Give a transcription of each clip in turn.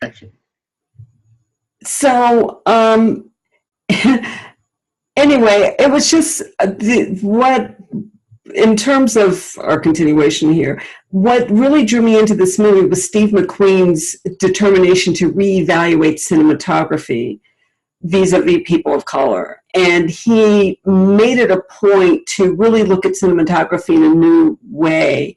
Gotcha. So, anyway, it was just in terms of our continuation here, what really drew me into this movie was Steve McQueen's determination to reevaluate cinematography vis-a-vis people of color. And he made it a point to really look at cinematography in a new way,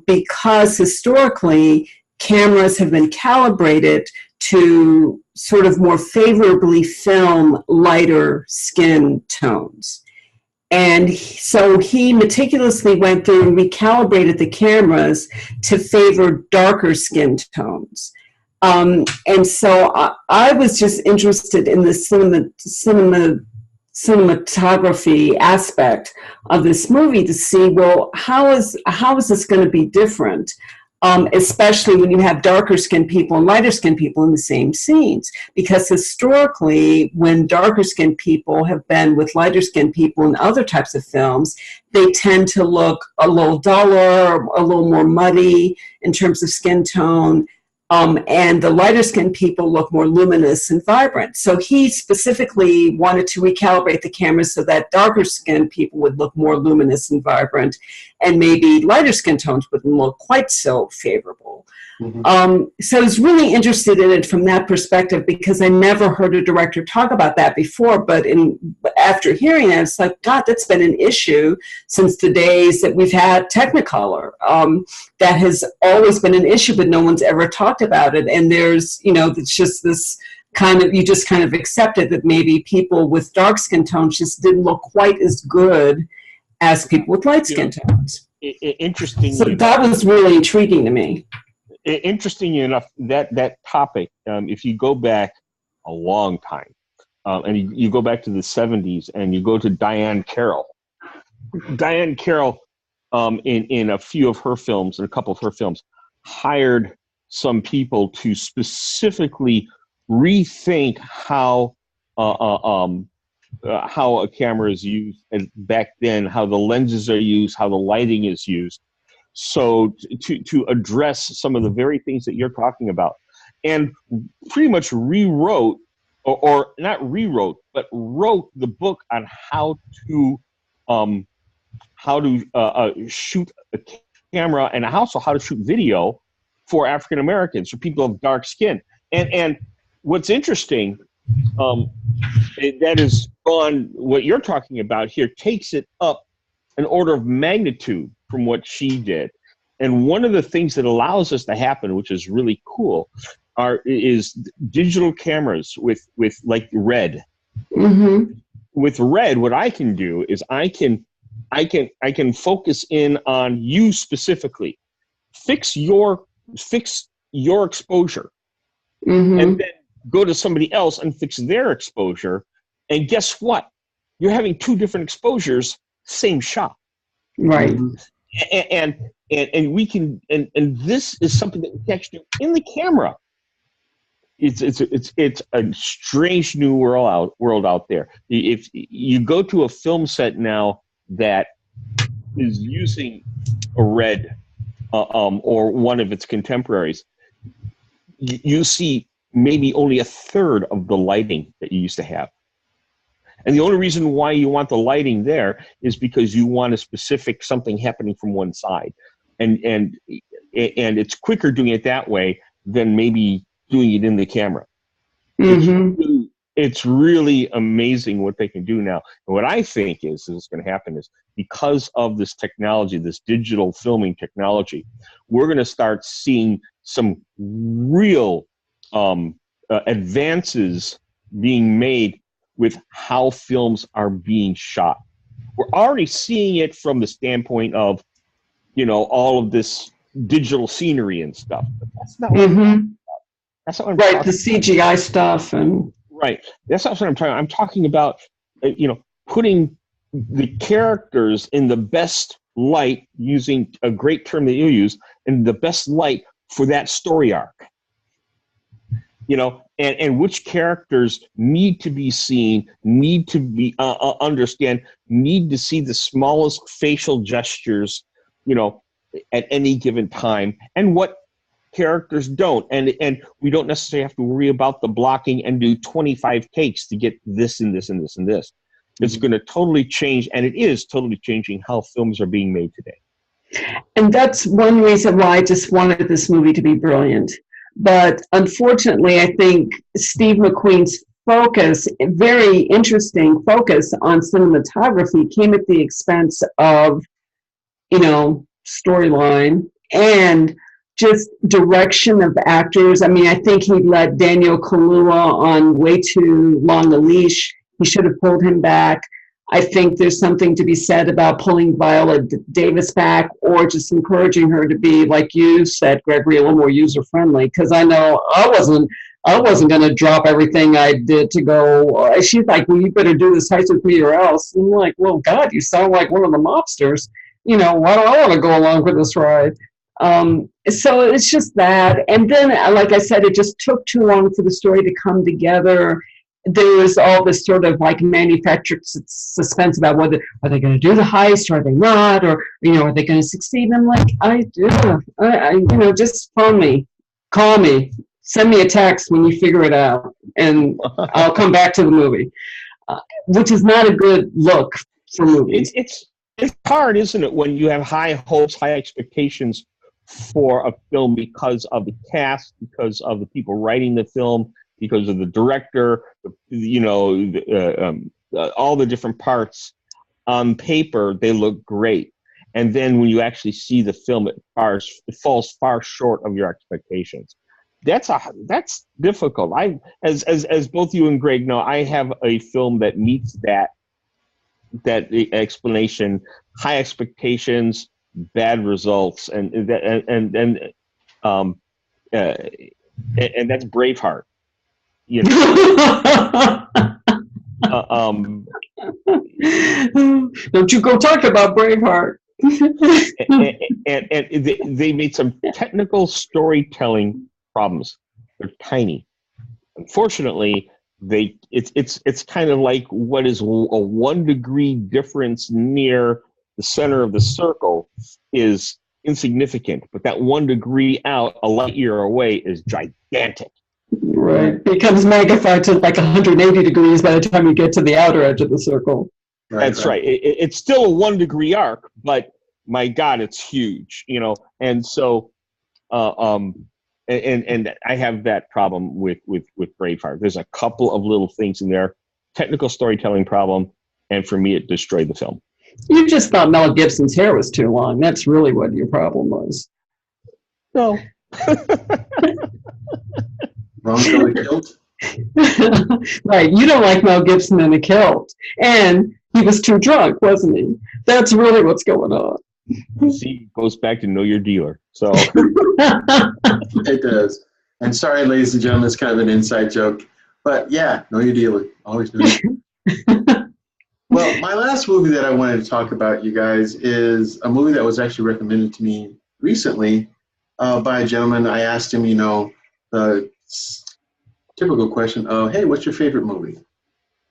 because historically, cameras have been calibrated to sort of more favorably film lighter skin tones. And so he meticulously went through and recalibrated the cameras to favor darker skin tones. And so I was just interested in the cinematography aspect of this movie to see, well, how is this going to be different? Especially when you have darker skinned people and lighter skinned people in the same scenes. Because historically, when darker skinned people have been with lighter skinned people in other types of films, they tend to look a little duller, a little more muddy in terms of skin tone. And the lighter skinned people look more luminous and vibrant. So he specifically wanted to recalibrate the cameras so that darker skinned people would look more luminous and vibrant, and maybe lighter skin tones wouldn't look quite so favorable. Mm-hmm. So I was really interested in it from that perspective, because I never heard a director talk about that before. But after hearing it, it's like, God, that's been an issue since the days that we've had Technicolor. That has always been an issue, but no one's ever talked about it. And there's, it's just this kind of, you just kind of accepted that maybe people with dark skin tones just didn't look quite as good as people with light skin tones. Interesting. So that was really intriguing to me. Interesting enough, that topic, if you go back a long time, and you go back to the 70s and you go to Diane Carroll. Diane Carroll, in a few of her films, in a couple of her films, hired some people to specifically rethink how a camera is used, and back then, how the lenses are used, how the lighting is used. So to address some of the very things that you're talking about, and pretty much rewrote, or not rewrote, but wrote the book on how to shoot a camera, and also how to shoot video for African Americans, for people of dark skin. And what's interesting, that is on what you're talking about here, takes it up an order of magnitude from what she did. And one of the things that allows this to happen, which is really cool, is digital cameras with like RED. Mm-hmm. With RED, what I can do is I can focus in on you specifically, fix your exposure, mm-hmm. and then go to somebody else and fix their exposure. And guess what? You're having two different exposures, same shot. Right. And we can, and this is something that we can actually do in the camera. It's a strange new world out there. If you go to a film set now that is using a RED, or one of its contemporaries, you see maybe only a third of the lighting that you used to have. And the only reason why you want the lighting there is because you want a specific something happening from one side. And it's quicker doing it that way than maybe doing it in the camera. Mm-hmm. It's really amazing what they can do now. And what I think is going to happen is, because of this technology, this digital filming technology, we're going to start seeing some real advances being made with how films are being shot. We're already seeing it from the standpoint of, all of this digital scenery and stuff. But that's not what that's not what I'm right, talking the CGI stuff. And right. That's not what I'm talking about. I'm talking about, putting the characters in the best light, using a great term that you use, in the best light for that story arc. And which characters need to be seen, need to be understand, need to see the smallest facial gestures, at any given time, and what characters don't, and we don't necessarily have to worry about the blocking and do 25 takes to get this and this and this and this. It's going to totally change, and it is totally changing how films are being made today. And that's one reason why I just wanted this movie to be brilliant. But unfortunately, I think Steve McQueen's focus, very interesting focus on cinematography, came at the expense of, storyline and just direction of actors. I mean, I think he let Daniel Kaluuya on way too long a leash. He should have pulled him back. I think there's something to be said about pulling Viola Davis back, or just encouraging her to be, like you said, Gregory, a little more user-friendly. Because I know I wasn't going to drop everything I did to go. She's like, well, you better do this heist with me or else. And I'm like, well, God, you sound like one of the mobsters. Why do I want to go along for this ride? So it's just that. And then, like I said, it just took too long for the story to come together. There was all this sort of like manufactured suspense about whether are they going to do the heist or are they not, or are they going to succeed? And I'm like, I just phone me, call me, send me a text when you figure it out, and I'll come back to the movie, which is not a good look for movies. It's hard, isn't it, when you have high hopes, high expectations for a film because of the cast, because of the people writing the film, because of the director, all the different parts. On paper, they look great. And then when you actually see the film, it falls far short of your expectations. That's difficult. As both you and Greg know, I have a film that meets that explanation: high expectations, bad results, and that's Braveheart. Don't you go talk about Braveheart. and they made some technical storytelling problems. They're tiny. Unfortunately, it's kind of like what is a 1 degree difference near the center of the circle is insignificant, but that 1 degree out, a light year away, is gigantic. Right. It becomes magnified to like 180 degrees by the time you get to the outer edge of the circle. That's right. It's still a 1 degree arc, but my God, it's huge, And so, and I have that problem with Braveheart. There's a couple of little things in there, technical storytelling problem, and for me, it destroyed the film. You just thought Mel Gibson's hair was too long. That's really what your problem was. No. Wrong color kilt. Right. You don't like Mel Gibson in a kilt. And he was too drunk, wasn't he? That's really what's going on. See, goes back to know your dealer. So It does. And sorry, ladies and gentlemen, it's kind of an inside joke. But yeah, know your dealer. Always know your dealer. Well, my last movie that I wanted to talk about, you guys, is a movie that was actually recommended to me recently by a gentleman. I asked him, the typical question of, hey, what's your favorite movie?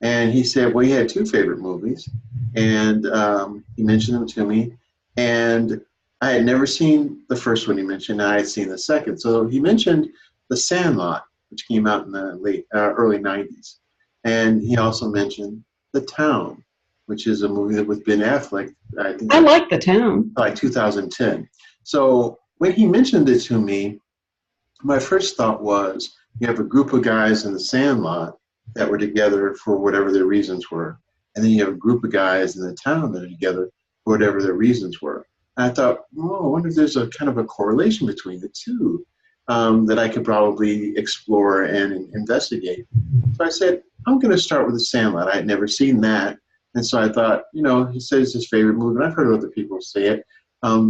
And he said, well, he had 2 favorite movies. And he mentioned them to me. And I had never seen the first one he mentioned, and I had seen the second. So he mentioned The Sandlot, which came out in the early 90s. And he also mentioned The Town, which is a movie with Ben Affleck. I like The Town. Like 2010. So when he mentioned it to me, my first thought was, you have a group of guys in The Sandlot that were together for whatever their reasons were. And then you have a group of guys in The Town that are together for whatever their reasons were. And I thought, I wonder if there's a kind of a correlation between the two that I could probably explore and investigate. So I said, I'm going to start with The Sandlot. I had never seen that. And so I thought, he says his favorite movie, and I've heard other people say it.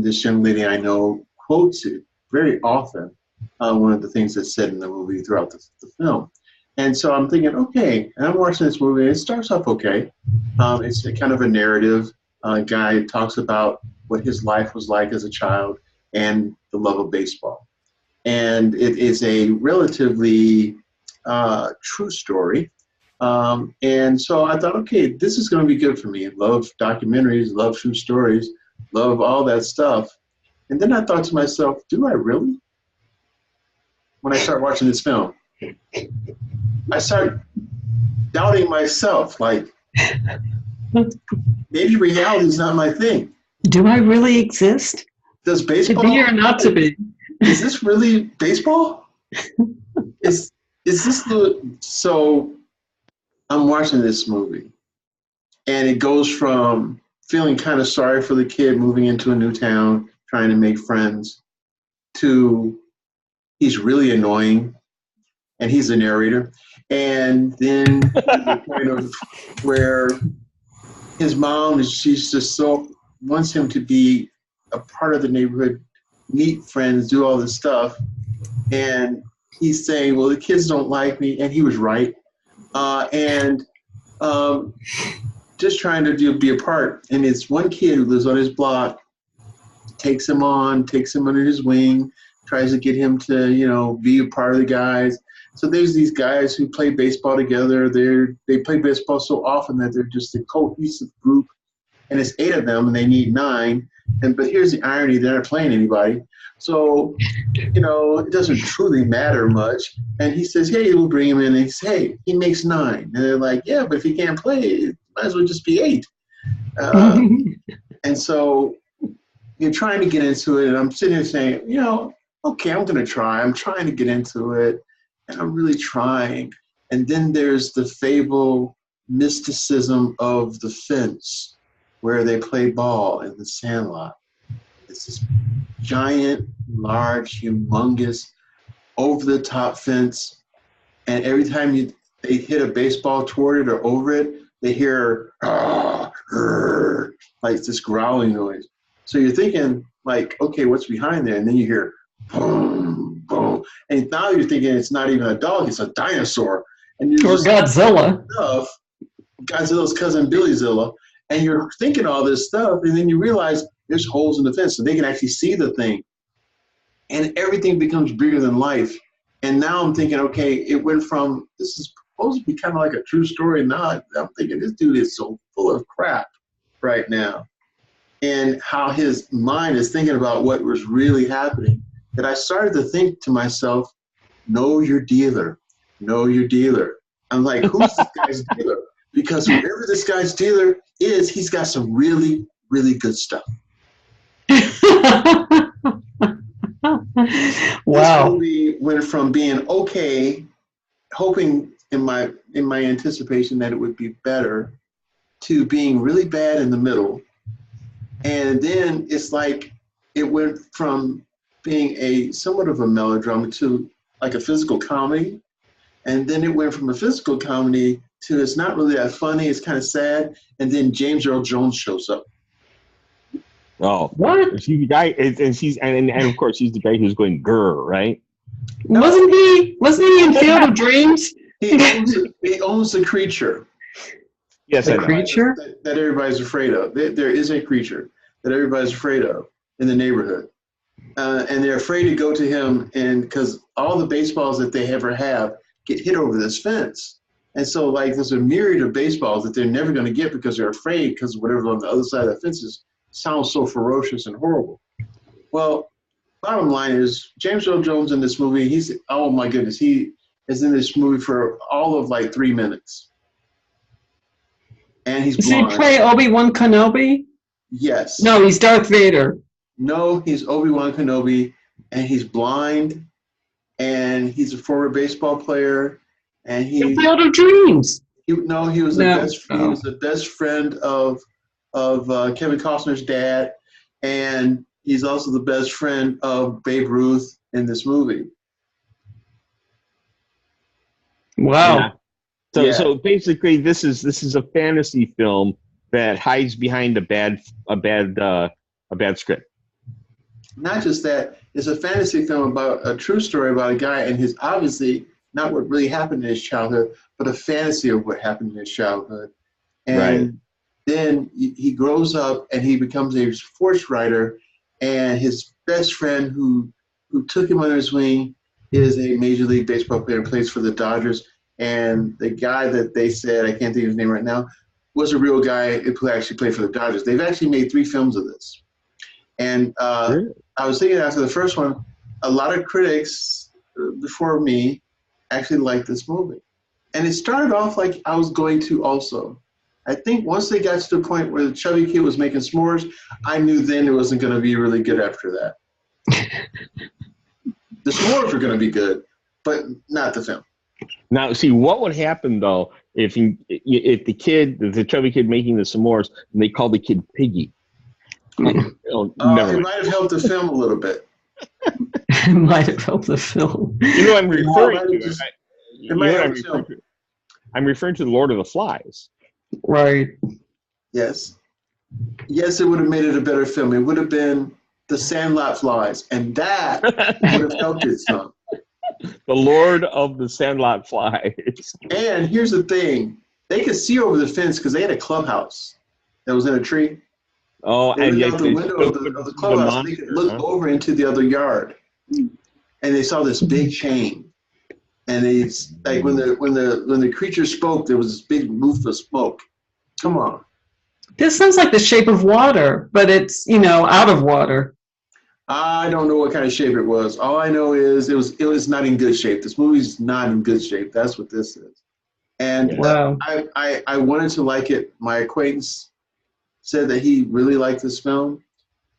This young lady I know quotes it very often, one of the things that's said in the movie throughout the film. And so I'm thinking, okay, and I'm watching this movie, and it starts off okay. It's a kind of a narrative. Guy talks about what his life was like as a child and the love of baseball. And it is a relatively true story. And so I thought, okay, this is going to be good for me. Love documentaries, love true stories, love all that stuff. And then I thought to myself, do I really? when I start watching this film. I start doubting myself, like, maybe reality is not my thing. Do I really exist? Does To baseball, be or not to be? is this really baseball? Is this so I'm watching this movie, and it goes from feeling kind of sorry for the kid moving into a new town, trying to make friends, to he's really annoying, and he's the narrator. And then the point of where his mom she's just so wants him to be a part of the neighborhood, meet friends, do all this stuff. And he's saying, well, the kids don't like me. And he was right. Just trying to be a part. And it's one kid who lives on his block, takes him under his wing, tries to get him to, be a part of the guys. So there's these guys who play baseball together. They play baseball so often that they're just a cohesive group. And it's 8 of them, and they need 9. But here's the irony: they're not playing anybody. So, it doesn't truly matter much. And he says, hey, we'll bring him in. And he says, hey, he makes 9. And they're like, yeah, but if he can't play, it might as well just be 8. And so you're trying to get into it. And I'm sitting here saying, okay, I'm going to try. I'm trying to get into it. And I'm really trying. And then there's the fable mysticism of the fence where they play ball in the sandlot. It's this giant, large, humongous, over-the-top fence. And every time they hit a baseball toward it or over it, they hear like this growling noise. So you're thinking, like, okay, what's behind there? And then you hear boom, boom. And now you're thinking it's not even a dog, it's a dinosaur. And you're Or Godzilla. Godzilla's cousin Billyzilla. And you're thinking all this stuff, and then you realize there's holes in the fence, so they can actually see the thing. And everything becomes bigger than life. And now I'm thinking, okay, it went from, this is supposed to be kind of like a true story. Now I'm thinking, this dude is so full of crap right now. And how his mind is thinking about what was really happening, that I started to think to myself, know your dealer. Know your dealer. I'm like, who's this guy's dealer? Because whoever this guy's dealer is, he's got some really, really good stuff. Wow. This movie went from being okay, hoping in my anticipation that it would be better, to being really bad in the middle. And then it's like it went from being a somewhat of a melodrama to like a physical comedy. And then it went from a physical comedy to it's not really that funny, it's kind of sad. And then James Earl Jones shows up. Oh, What? She's the guy, and of course he's the guy who's going grr, right? Wasn't he in Field of Dreams? He owns the creature. Yes, The I know. creature? That everybody's afraid of. There is a creature that everybody's afraid of in the neighborhood. And they're afraid to go to him, and because all the baseballs that they ever have get hit over this fence. And so, like, there's a myriad of baseballs that they're never going to get because they're afraid because whatever's on the other side of the fences sounds so ferocious and horrible. Well, bottom line is, James Earl Jones in this movie, oh my goodness, he is in this movie for all of like 3 minutes. And he's Does he blind. play Obi-Wan Kenobi? Yes. No, he's Darth Vader. No, he's Obi-Wan Kenobi, and he's blind, and he's a former baseball player, and In Field of Dreams. he was the best friend of Kevin Costner's dad, and he's also the best friend of Babe Ruth in this movie. Wow. Yeah. So basically, this is a fantasy film that hides behind a bad script. Not just that, it's a fantasy film about a true story about a guy and his obviously not what really happened in his childhood, but a fantasy of what happened in his childhood. And then he grows up and he becomes a sports writer, and his best friend who took him under his wing is a Major League Baseball player and plays for the Dodgers. And the guy that they said, I can't think of his name right now, was a real guy who actually played for the Dodgers. They've actually made 3 films of this. And I was thinking after the first one, a lot of critics before me actually liked this movie. And it started off like I was going to also. I think once they got to the point where the chubby kid was making s'mores, I knew then it wasn't going to be really good after that. The s'mores were going to be good, but not the film. Now, see, what would happen though if the chubby kid making the s'mores, and they called the kid Piggy? It might have helped the film a little bit. It might have helped the film. You know what I'm referring to? It might help the film. I'm referring to the Lord of the Flies. Right. Yes. Yes, it would have made it a better film. It would have been The Sandlot Flies, and that would have helped it some. The Lord of the Sandlot Flies. And here's the thing. They could see over the fence because they had a clubhouse that was in a tree. Oh, They and looked out the window of the clubhouse. They could look over into the other yard, and they saw this big chain. And it's like when the creature spoke, there was this big roof of smoke. Come on. This sounds like The Shape of Water, but it's, out of water. I don't know what kind of shape it was. All I know is it was not in good shape. This movie's not in good shape. That's what this is. And wow. I wanted to like it. My acquaintance said that he really liked this film.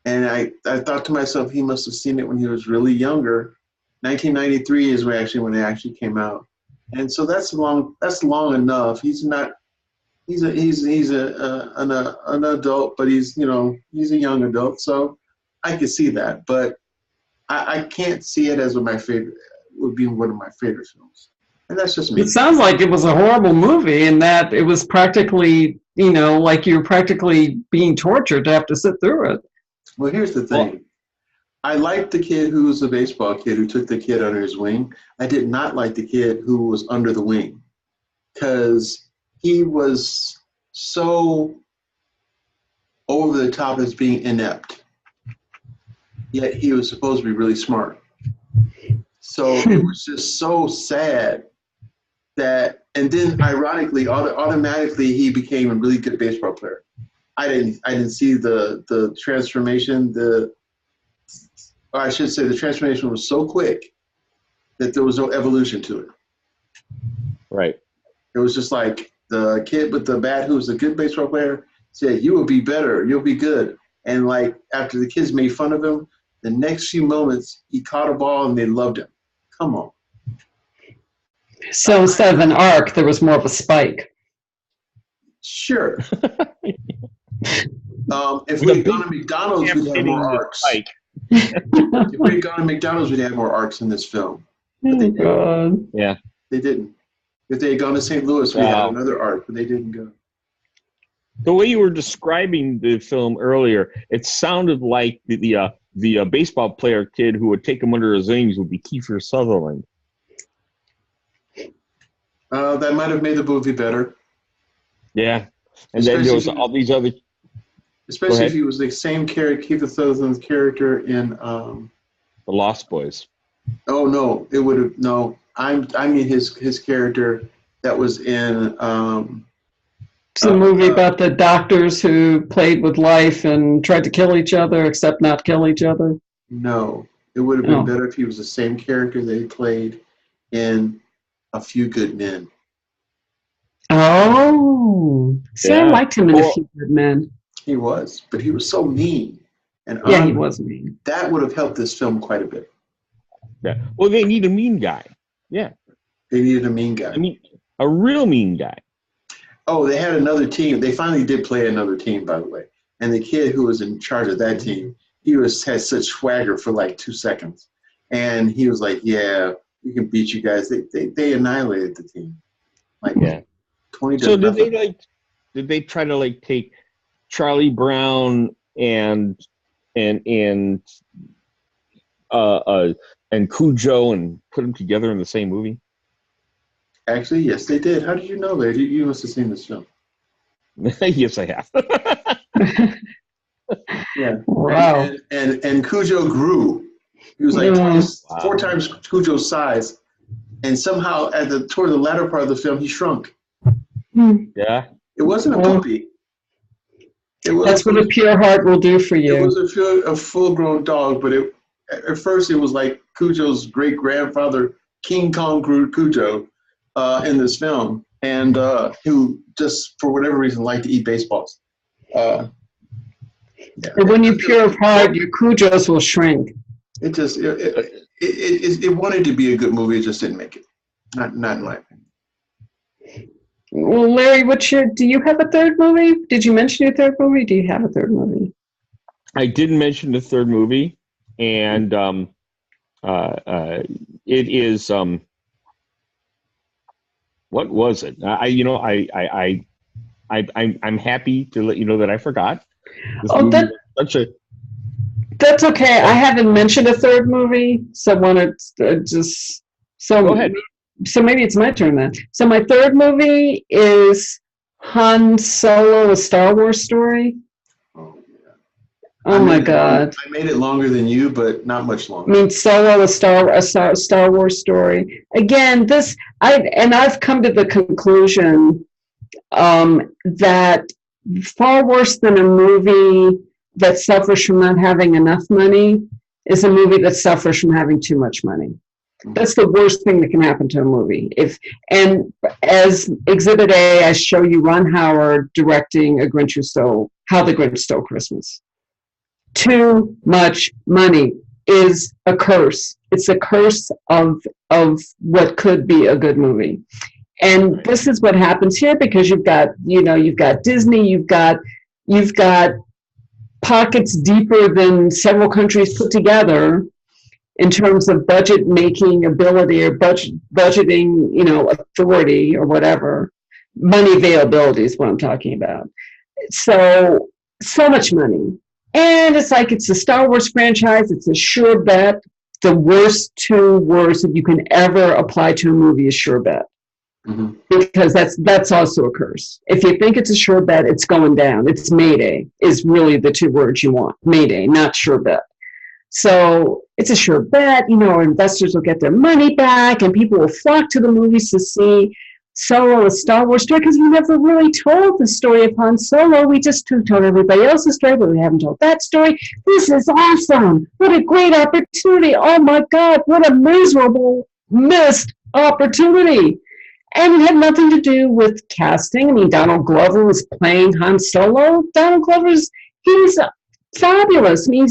And I thought to myself, he must have seen it when he was really younger. 1993 is when it actually came out. And so that's long enough. He's an adult, but he's a young adult. So I could see that, but I can't see it as one of my favorite films. And that's just me. It sounds like it was a horrible movie in that it was practically, like you were practically being tortured to have to sit through it. Well, here's the thing. I liked the kid who was a baseball kid who took the kid under his wing. I did not like the kid who was under the wing because he was so over the top as being inept. Yet he was supposed to be really smart. So it was just so sad that, and then ironically, automatically he became a really good baseball player. I didn't see the transformation. Or I should say the transformation was so quick that there was no evolution to it. Right. It was just like the kid with the bat who was a good baseball player said, "You will be better. You'll be good." And like after the kids made fun of him, the next few moments he caught a ball and they loved him. Come on. So instead of an arc, there was more of a spike. Sure. If we had gone to McDonald's, we'd have more arcs. If we had gone to McDonald's, we'd have more arcs in this film. But they didn't. Yeah. They didn't. If they had gone to St. Louis, we'd have another arc, but they didn't go. The way you were describing the film earlier, it sounded like the baseball player kid who would take him under his wings would be Kiefer Sutherland. That might have made the movie better. Yeah. And then there was all these other... Especially if he was the same character, Kiefer Sutherland's character in... The Lost Boys. Oh, no. It would have... No. I mean his character that was in... It's a movie about the doctors who played with life and tried to kill each other, except not kill each other. No. It would have been better if he was the same character that he played in A Few Good Men. Oh. See, I liked him in A Few Good Men. He was, but he was so mean. And he was mean. That would have helped this film quite a bit. Yeah. Well, they need a mean guy. Yeah. They needed a mean guy. I mean, a real mean guy. Oh, they had another team. They finally did play another team, by the way. And the kid who was in charge of that team, he had such swagger for like 2 seconds. And he was like, "Yeah, we can beat you guys." They annihilated the team. Like 20 to So nothing. did they try to like take Charlie Brown and Cujo and put them together in the same movie? Actually, yes, they did. How did you know that? You must have seen this film. Yes, I have. Yeah. Wow. And Cujo grew. He was like 4 times Cujo's size. And somehow toward the latter part of the film, he shrunk. Yeah. It wasn't a puppy. That's what a pure heart will do for you. It was a full-grown dog, but at first it was like Cujo's great grandfather, King Kong Cujo, in this film, and who just for whatever reason liked to eat baseballs. Yeah. And when you purify, your Cujos will shrink. It wanted to be a good movie, it just didn't make it. Not in my opinion. Well, Larry, do you have a third movie? Did you mention your third movie? Do you have a third movie? I didn't mention the third movie, and it is what was it? I'm happy to let you know that I forgot. That's okay. I haven't mentioned a third movie, so I want to just go ahead. So maybe it's my turn then. So my third movie is Han Solo: A Star Wars Story. Oh my God! I made it longer than you, but not much longer. I mean, Solo: A Star Wars Story. Again, I've come to the conclusion that far worse than a movie that suffers from not having enough money is a movie that suffers from having too much money. That's the worst thing that can happen to a movie. And as Exhibit A, I show you Ron Howard directing How the Grinch Stole Christmas. Too much money is a curse. It's a curse of what could be a good movie. And this is what happens here because you've got Disney, you've got pockets deeper than several countries put together in terms of budget making ability or budgeting, authority or whatever. Money availability is what I'm talking about. So much money. And it's like it's a Star Wars franchise. It's a sure bet. The worst two words that you can ever apply to a movie is sure bet. Mm-hmm. Because that's also a curse. If you think it's a sure bet, it's going down. It's Mayday is really the two words you want. Mayday, not sure bet. So it's a sure bet. Investors will get their money back, and people will flock to the movies to see Solo: A Star Wars Story because we never really told the story of Han Solo. We just told everybody else's story, but we haven't told that story. This is awesome! What a great opportunity! Oh my God! What a miserable missed opportunity! And it had nothing to do with casting. I mean, Donald Glover was playing Han Solo. Donald Glover's, he's fabulous. I mean,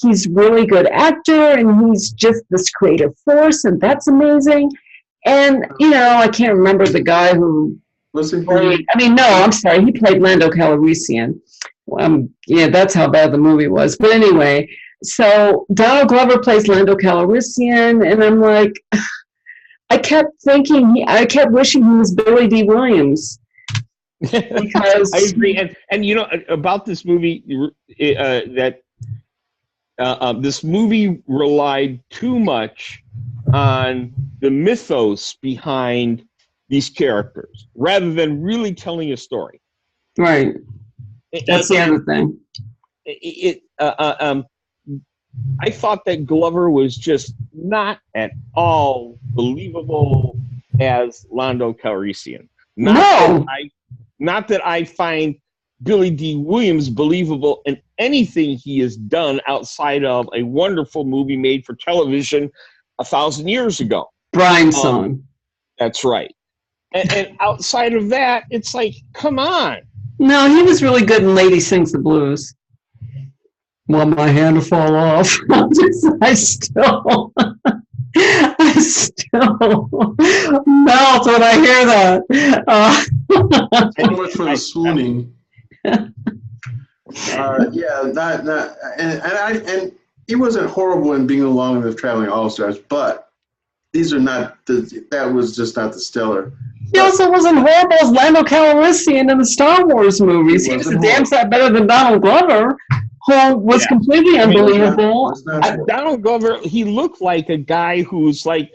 he's really good actor, and he's just this creative force, and that's amazing. And, I can't remember the guy who played, I'm sorry, he played Lando Calrissian. That's how bad the movie was. But anyway, so Donald Glover plays Lando Calrissian, and I'm like, I kept wishing he was Billy D. Williams. Because I agree. And about this movie, this movie relied too much on the mythos behind these characters rather than really telling a story. Right. That's the other thing. I thought that Glover was just not at all believable as Lando Calrissian. Not that I find Billy D. Williams believable in anything he has done outside of a wonderful movie made for television 1,000 years ago. Brian Song. That's right. And outside of that, it's like, come on. No, he was really good in Lady Sings the Blues. Want my hand to fall off. I still melt when I hear that. So much for the swooning. And he wasn't horrible in being along with Traveling All-Stars, but that was just not the stellar. He also wasn't horrible as Lando Calrissian in the Star Wars movies. He was a damn sight better than Donald Glover, who was completely unbelievable. Donald Glover, he looked like a guy who's like,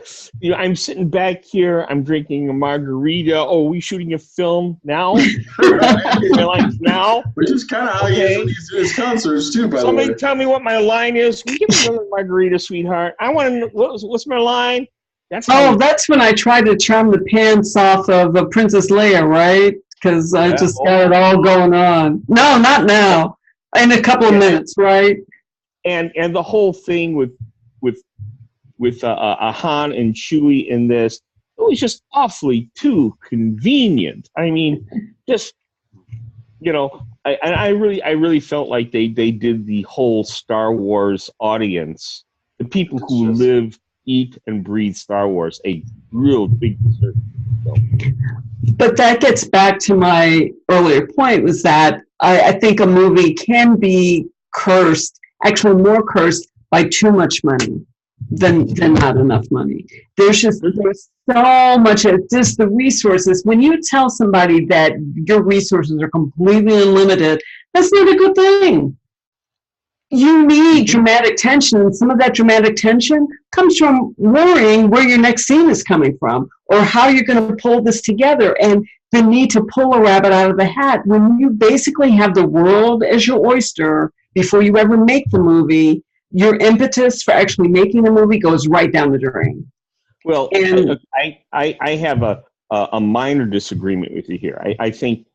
I'm sitting back here, I'm drinking a margarita. Oh, we shooting a film now? Like, now? Which is kind of how he is when he's doing his concerts too, by the way. Somebody tell me what my line is. Will you give me another margarita, sweetheart? I want to know, what's my line? That's when I tried to trim the pants off of Princess Leia, right? Because I just got it all going on. No, not now. In a couple of minutes, right? And the whole thing with Han and Chewie in this. It was just awfully too convenient. I mean, just I really felt like they did the whole Star Wars audience, the people who live, eat, and breathe Star Wars, a real big dessert. But that gets back to my earlier point, was that I think a movie can be cursed, actually more cursed, by too much money than not enough money. There's so much, just the resources. When you tell somebody that your resources are completely unlimited, that's not a good thing. You need dramatic tension, and some of that dramatic tension comes from worrying where your next scene is coming from or how you're going to pull this together, and the need to pull a rabbit out of the hat. When you basically have the world as your oyster before you ever make the movie, your impetus for actually making the movie goes right down the drain. Well, and I have a minor disagreement with you here. I think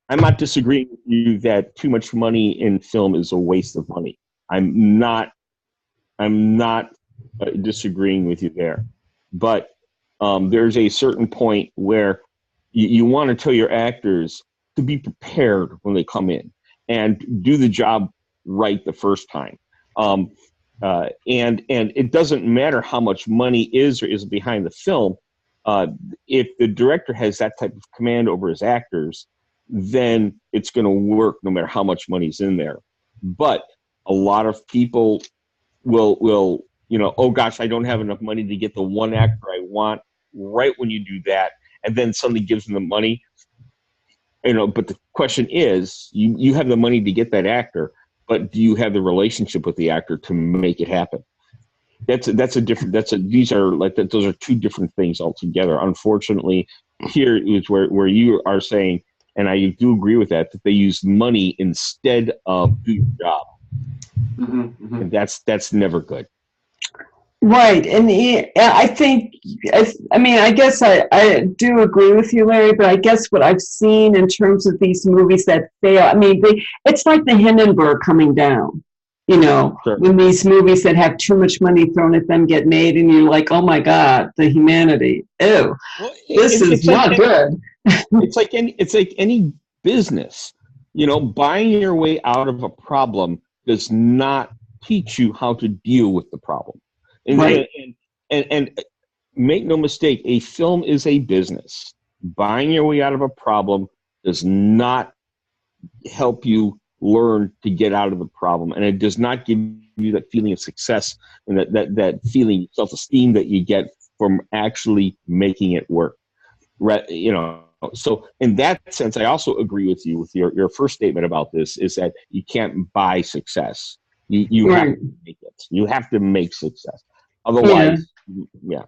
I'm not disagreeing with you that too much money in film is a waste of money. I'm not disagreeing with you there. But there's a certain point where you want to tell your actors to be prepared when they come in and do the job right the first time. And it doesn't matter how much money is or isn't behind the film. If the director has that type of command over his actors, then it's going to work no matter how much money's in there. But a lot of people will oh gosh, I don't have enough money to get the one actor I want right when you do that, and then somebody gives them the money. But the question is, you have the money to get that actor, but do you have the relationship with the actor to make it happen? Those are two different things altogether. Unfortunately, here is where you are saying, and I do agree with that they use money instead of do your job. Mm-hmm, mm-hmm. And that's never good. Right. And I think, I guess I do agree with you, Larry, but I guess what I've seen in terms of these movies that fail, it's like the Hindenburg coming down, sure. When these movies that have too much money thrown at them get made, and you're like, oh my God, the humanity. Ew, well, this is not good. It's like any business, buying your way out of a problem does not teach you how to deal with the problem. Right. And make no mistake, a film is a business. Buying your way out of a problem does not help you learn to get out of the problem, and it does not give you that feeling of success and that feeling of self-esteem that you get from actually making it work. Right? So in that sense, I also agree with you with your first statement about this, is that you can't buy success. You right. have to make it. You have to make success. Otherwise, yeah.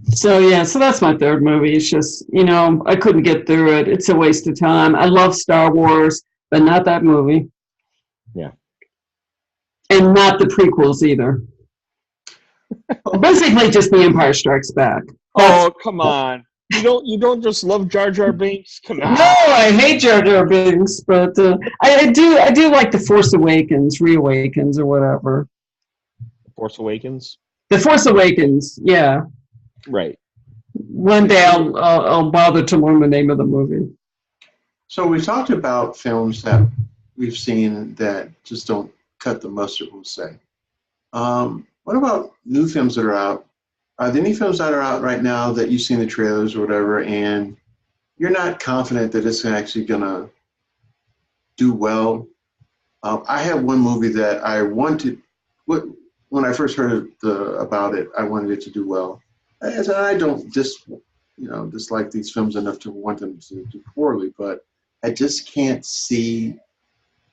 So that's my third movie. It's just, I couldn't get through it. It's a waste of time. I love Star Wars, but not that movie. Yeah. And not the prequels either. Basically just The Empire Strikes Back. Come on. You don't just love Jar Jar Binks? Come on. No, I hate Jar Jar Binks, but I do like The Force Awakens, Reawakens, or whatever. Force Awakens? The Force Awakens, yeah. Right. One day I'll bother to learn the name of the movie. So we talked about films that we've seen that just don't cut the mustard, we'll say. What about new films that are out? Are there any films that are out right now that you've seen the trailers or whatever, and you're not confident that it's actually going to do well? I have one movie that I wanted, when I first heard about it, I wanted it to do well. As I don't dislike these films enough to want them to do poorly, but I just can't see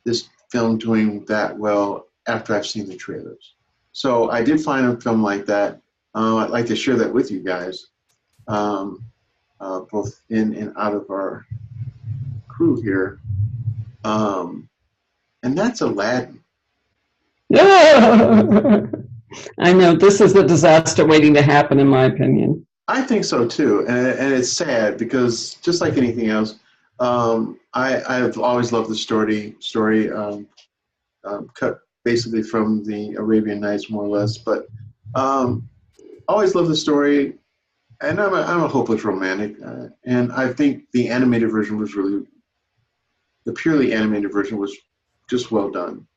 this film doing that well after I've seen the trailers. So I did find a film like that. I'd like to share that with you guys, both in and out of our crew here. And that's Aladdin. I know, this is a disaster waiting to happen, in my opinion. I think so too, and it's sad because just like anything else, I've always loved the story cut basically from the Arabian Nights, more or less. But always loved the story, and I'm a hopeless romantic, and I think the animated version was the purely animated version was just well done.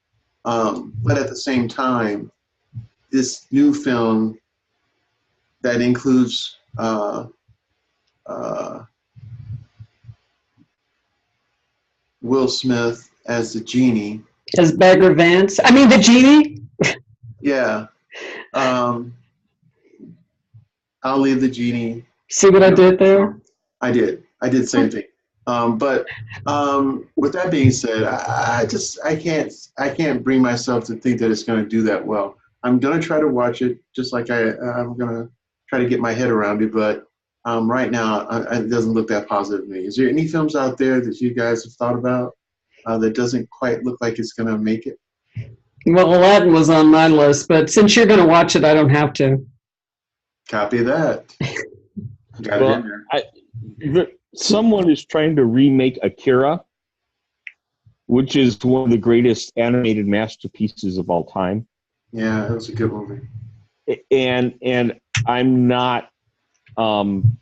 But at the same time, this new film that includes Will Smith as the genie. As Bagger Vance. I mean, the genie. Yeah. I'll leave the genie. See what I did there? I did the same thing. But with that being said, I can't bring myself to think that it's going to do that well. I'm going to try to watch it, just like I'm going to try to get my head around it. But right now, it doesn't look that positive to me. Is there any films out there that you guys have thought about that doesn't quite look like it's going to make it? Well, Aladdin was on my list, but since you're going to watch it, I don't have to. Copy that. Got it in there. Someone is trying to remake Akira, which is one of the greatest animated masterpieces of all time. Yeah, it was a good movie. And I'm not I'm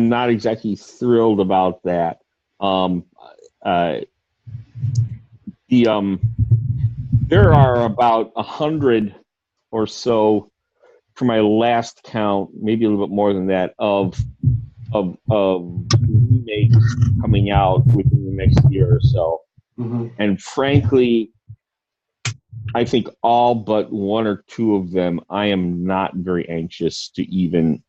not exactly thrilled about that. There are about 100 or so, for my last count, maybe a little bit more than that, of remakes coming out within the next year or so. Mm-hmm. And frankly, I think all but one or two of them, I am not very anxious to even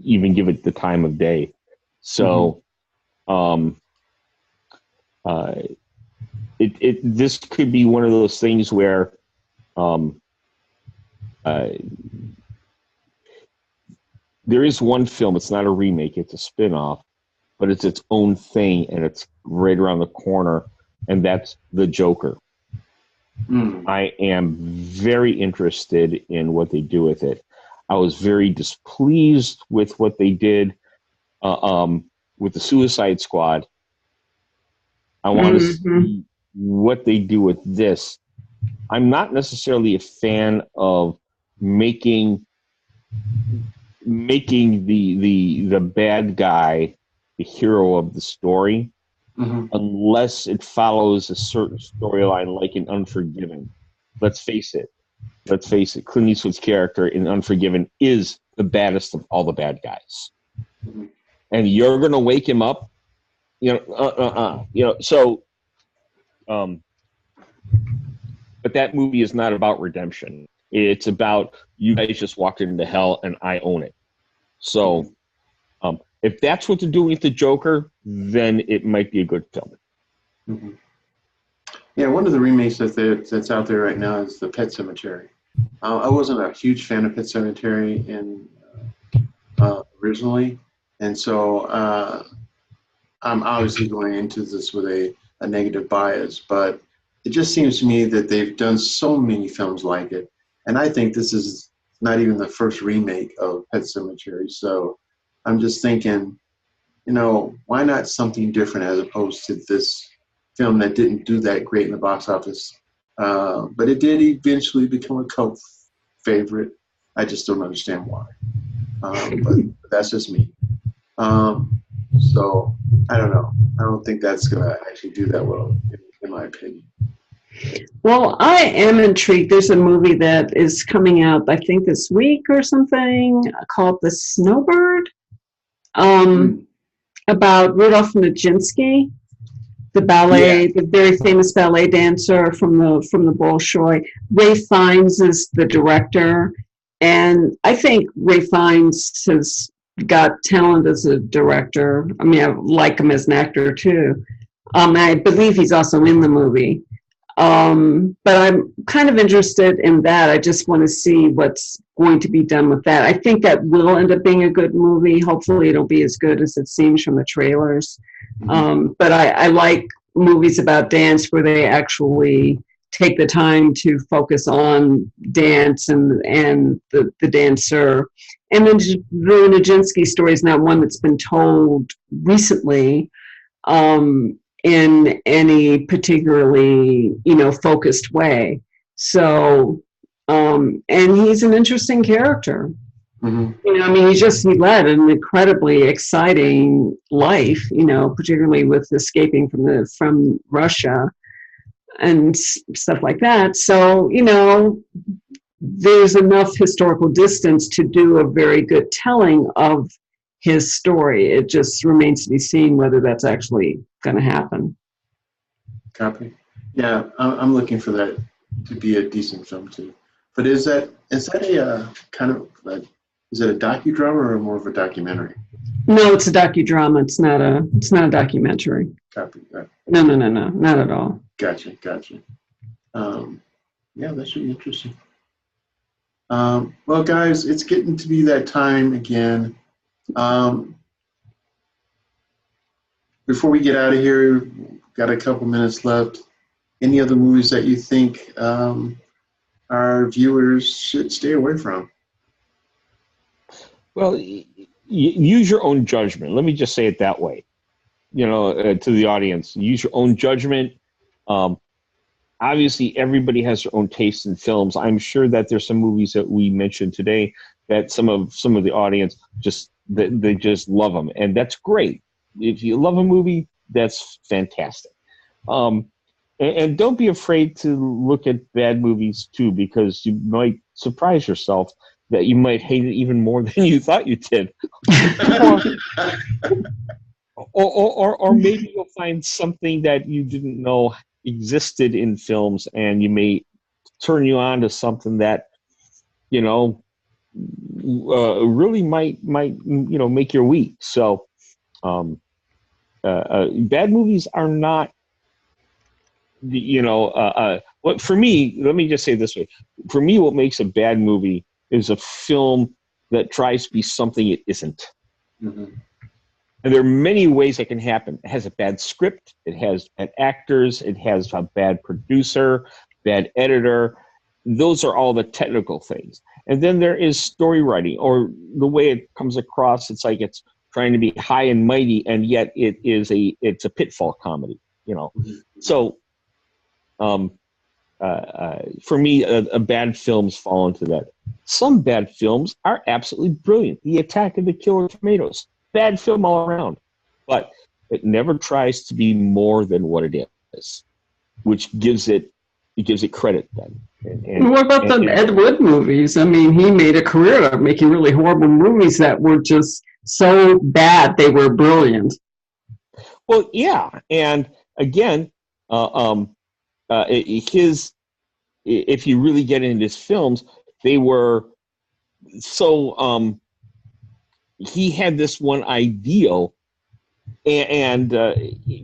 give it the time of day. So, this could be one of those things where, there is one film, it's not a remake, it's a spin-off, but it's its own thing, and it's right around the corner, and that's The Joker. I am very interested in what they do with it. I was very displeased with what they did with the Suicide Squad. I want to see what they do with this. I'm not necessarily a fan of making the bad guy the hero of the story, unless it follows a certain storyline, like in Unforgiven. Let's face it. Clint Eastwood's character in Unforgiven is the baddest of all the bad guys, and you're going to wake him up, So, but that movie is not about redemption. It's about, you guys just walked into hell and I own it. So, if that's what they're doing with the Joker, then it might be a good film. Mm-hmm. Yeah, one of the remakes that's out there right now is the Pet Sematary. I wasn't a huge fan of Pet Sematary originally, and so I'm obviously going into this with a negative bias, but it just seems to me that they've done so many films like it, and I think this is not even the first remake of Pet Sematary. So I'm just thinking, why not something different as opposed to this film that didn't do that great in the box office, but it did eventually become a cult favorite. I just don't understand why, but that's just me. So I don't know. I don't think that's going to actually do that well, in my opinion. Well, I am intrigued. There's a movie that is coming out, I think this week or something, called The Snowbird, about Rudolph Nijinsky, the ballet, the very famous ballet dancer from the Bolshoi. Ralph Fiennes is the director, and I think Ralph Fiennes has got talent as a director. I mean, I like him as an actor too. I believe he's also in the movie. But I'm kind of interested in that. I just want to see what's going to be done with that. I think that will end up being a good movie. Hopefully it'll be as good as it seems from the trailers. But I like movies about dance where they actually take the time to focus on dance and the dancer. And then the Nijinsky story is not one that's been told recently, in any particularly, focused way. So And he's an interesting character. Mm-hmm. You know, I mean, he led an incredibly exciting life, you know, particularly with escaping from Russia and stuff like that. So, you know, there's enough historical distance to do a very good telling of his story. It just remains to be seen whether that's actually going to happen. Copy. Yeah, I'm looking for that to be a decent film too. But is that a kind of like, is it a docudrama or more of a documentary? No, it's a docudrama. It's not a documentary. Copy. No, not at all. Gotcha. Yeah, that should be interesting. Well, guys, it's getting to be that time again. Before we get out of here, got a couple minutes left. Any other movies that you think our viewers should stay away from? Well, use your own judgment. Let me just say it that way. You know, to the audience, use your own judgment. Obviously, everybody has their own taste in films. I'm sure that there's some movies that we mentioned today that some of the audience they just love them, and that's great. If you love a movie, that's fantastic. And don't be afraid to look at bad movies too, because you might surprise yourself that you might hate it even more than you thought you did. or maybe you'll find something that you didn't know existed in films, and you may turn you on to something that, you know, really might you know, make your week. So bad movies are not, you know, what for me, let me just say it this way. For me, what makes a bad movie is a film that tries to be something it isn't. Mm-hmm. And there are many ways that can happen. It has a bad script, it has bad actors, it has a bad producer, bad editor. Those are all the technical things. And then there is story writing, or the way it comes across, it's like it's trying to be high and mighty, and yet it's a pitfall comedy, you know. Mm-hmm. So for me, a bad films fall into that. Some bad films are absolutely brilliant. The Attack of the Killer Tomatoes, bad film all around, but it never tries to be more than what it is, which gives it credit then. And what about the Ed Wood movies? I mean, he made a career of making really horrible movies that were just so bad they were brilliant. Well, yeah, and again, if you really get into his films, they were so. He had this one ideal, and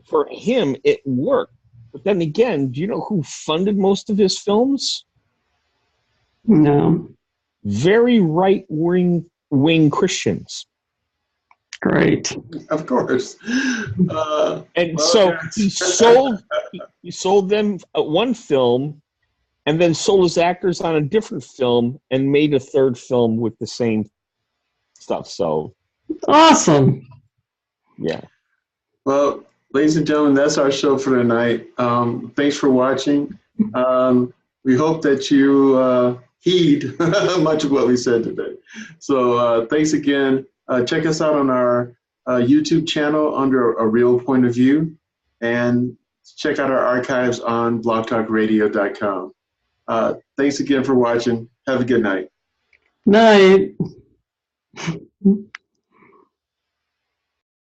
for him it worked. But then again, do you know who funded most of his films? No. Very right-wing Christians. Great. Of course. And so he sold them one film, and then sold his actors on a different film, and made a third film with the same stuff. So awesome. Yeah. Well, ladies and gentlemen, that's our show for tonight. Thanks for watching. We hope that you heed much of what we said today. So thanks again. Check us out on our YouTube channel under A Real Point of View, and check out our archives on blogtalkradio.com. Thanks again for watching. Have a good night. Night.